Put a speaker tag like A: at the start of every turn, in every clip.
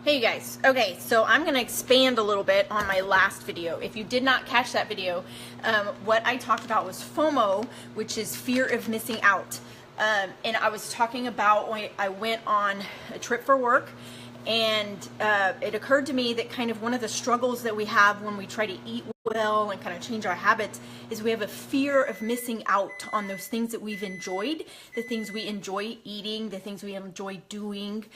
A: Hey guys, okay, so I'm going to expand a little bit on my last video. If you did not catch that video, what I talked about was FOMO, which is fear of missing out. And I was talking about when I went on a trip for work, and it occurred to me that kind of one of the struggles that we have when we try to eat well and kind of change our habits is we have a fear of missing out on those things that we've enjoyed, the things we enjoy eating, the things we enjoy doing.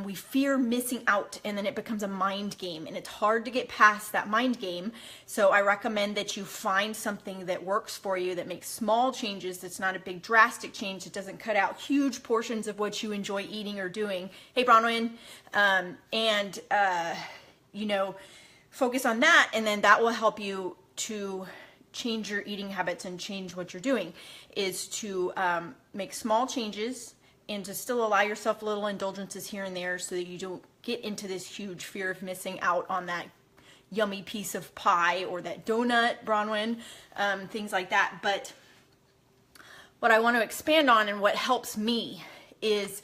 A: We fear missing out, and then it becomes a mind game, and it's hard to get past that mind game. So I recommend that you find something that works for you, that makes small changes, that's not a big drastic change, that doesn't cut out huge portions of what you enjoy eating or doing. Hey Bronwyn, focus on that, and then that will help you to change your eating habits and change what you're doing, is to make small changes and to still allow yourself little indulgences here and there so that you don't get into this huge fear of missing out on that yummy piece of pie or that donut, Bronwyn, things like that. But what I want to expand on and what helps me is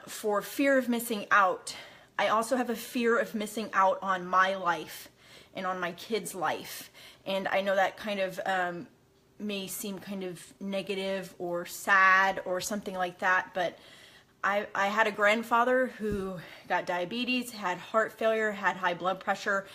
A: for fear of missing out, I also have a fear of missing out on my life and on my kids' life. And I know that kind of may seem kind of negative or sad or something like that, but I had a grandfather who got diabetes, had heart failure, had high blood pressure,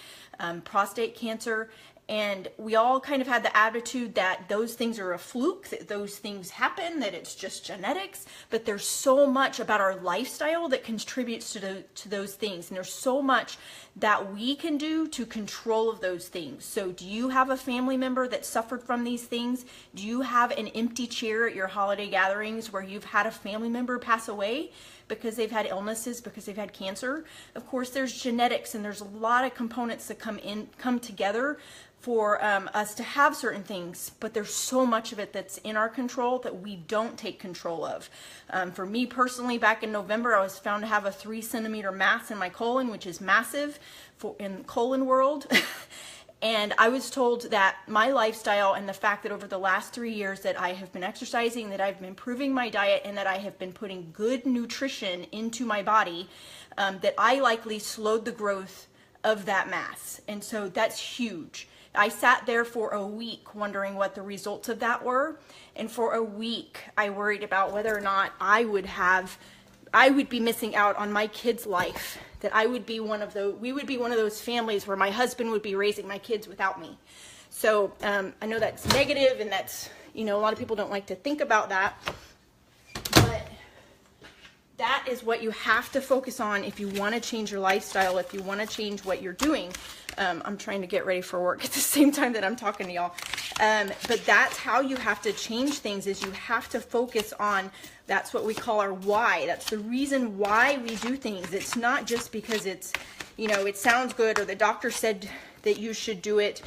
A: prostate cancer, and we all kind of had the attitude that those things are a fluke, that those things happen, that it's just genetics. But there's so much about our lifestyle that contributes to those things. And there's so much that we can do to control of those things. So do you have a family member that suffered from these things? Do you have an empty chair at your holiday gatherings where you've had a family member pass away because they've had illnesses, because they've had cancer? Of course, there's genetics, and there's a lot of components that come together for us to have certain things, but there's so much of it that's in our control that we don't take control of. For me personally, back in November, I was found to have a 3-centimeter mass in my colon, which is massive in colon world. And I was told that my lifestyle and the fact that over the last 3 years that I have been exercising, that I've been improving my diet, and that I have been putting good nutrition into my body, that I likely slowed the growth of that mass. And so that's huge. I sat there for a week wondering what the results of that were, and for a week I worried about whether or not I would be missing out on my kids' life, that we would be one of those families where my husband would be raising my kids without me. So I know that's negative, and that's, a lot of people don't like to think about that, but that is what you have to focus on if you want to change your lifestyle, if you want to change what you're doing. I'm trying to get ready for work at the same time that I'm talking to y'all. But that's how you have to change things, is you have to focus on, that's what we call our why. That's the reason why we do things. It's not just because it's, it sounds good, or the doctor said that you should do it,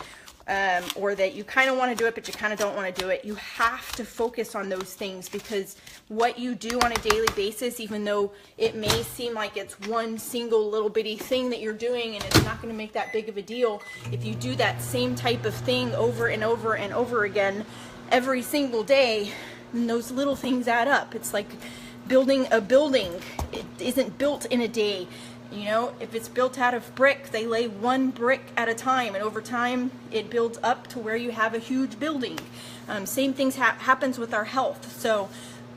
A: or that you kind of want to do it, but you kind of don't want to do it. You have to focus on those things, because what you do on a daily basis, even though it may seem like it's one single little bitty thing that you're doing and it's not going to make that big of a deal, if you do that same type of thing over and over and over again every single day, then those little things add up. It's like building a building. It isn't built in a day. If it's built out of brick, they lay one brick at a time, and over time it builds up to where you have a huge building. Same things happens with our health. So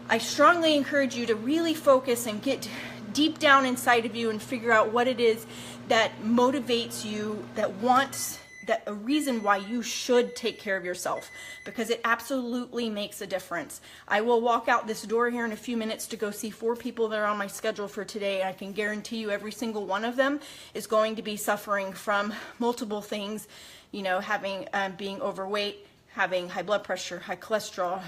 A: I strongly encourage you to really focus and get deep down inside of you and figure out what it is that motivates you, that a reason why you should take care of yourself, because it absolutely makes a difference. I will walk out this door here in a few minutes to go see 4 people that are on my schedule for today. I can guarantee you every single one of them is going to be suffering from multiple things, having being overweight, having high blood pressure, high cholesterol,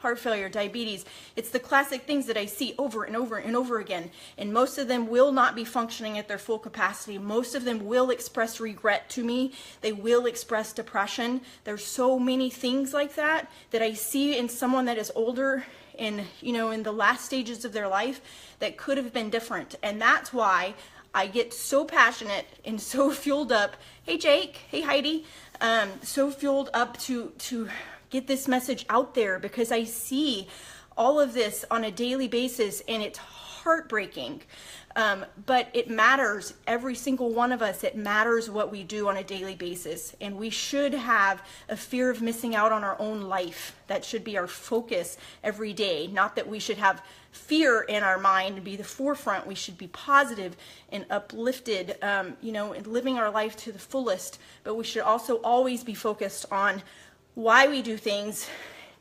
A: heart failure, diabetes. It's the classic things that I see over and over and over again. And most of them will not be functioning at their full capacity. Most of them will express regret to me. They will express depression. There's so many things like that I see in someone that is older and, in the last stages of their life that could have been different. And that's why I get so passionate and so fueled up. Hey Jake, hey Heidi, so fueled up to get this message out there, because I see all of this on a daily basis, and it's heartbreaking. But it matters, every single one of us, it matters what we do on a daily basis. And we should have a fear of missing out on our own life. That should be our focus every day. Not that we should have fear in our mind and be the forefront. We should be positive and uplifted, and living our life to the fullest. But we should also always be focused on why we do things,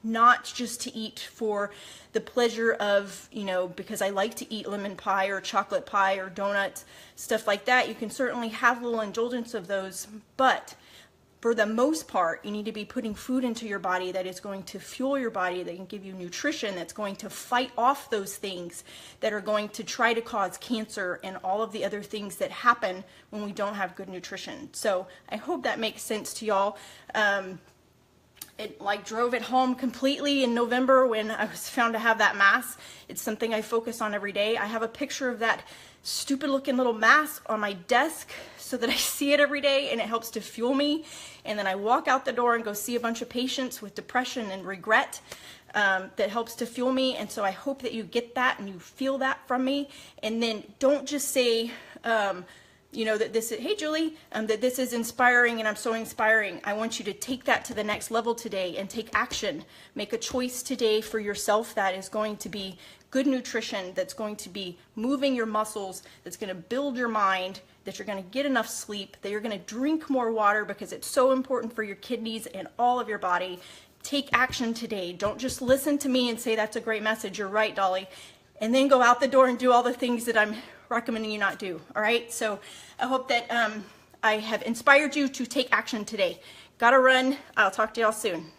A: not just to eat for the pleasure of, because I like to eat lemon pie or chocolate pie or donuts, stuff like that. You can certainly have a little indulgence of those, but for the most part, you need to be putting food into your body that is going to fuel your body, that can give you nutrition, that's going to fight off those things that are going to try to cause cancer and all of the other things that happen when we don't have good nutrition. So I hope that makes sense to y'all. It drove it home completely in November when I was found to have that mass. It's something I focus on every day. I have a picture of that stupid looking little mass on my desk so that I see it every day, and it helps to fuel me. And then I walk out the door and go see a bunch of patients with depression and regret. That helps to fuel me. And so I hope that you get that and you feel that from me. And then don't just say, that this is, hey Julie, that this is inspiring and I'm so inspiring. I want you to take that to the next level today and take action. Make a choice today for yourself that is going to be good nutrition, that's going to be moving your muscles, that's going to build your mind, that you're going to get enough sleep, that you're going to drink more water because it's so important for your kidneys and all of your body. Take action today. Don't just listen to me and say that's a great message. You're right, Dolly. And then go out the door and do all the things that I'm recommending you not do. All right. So I hope that I have inspired you to take action today. Gotta run. I'll talk to y'all soon.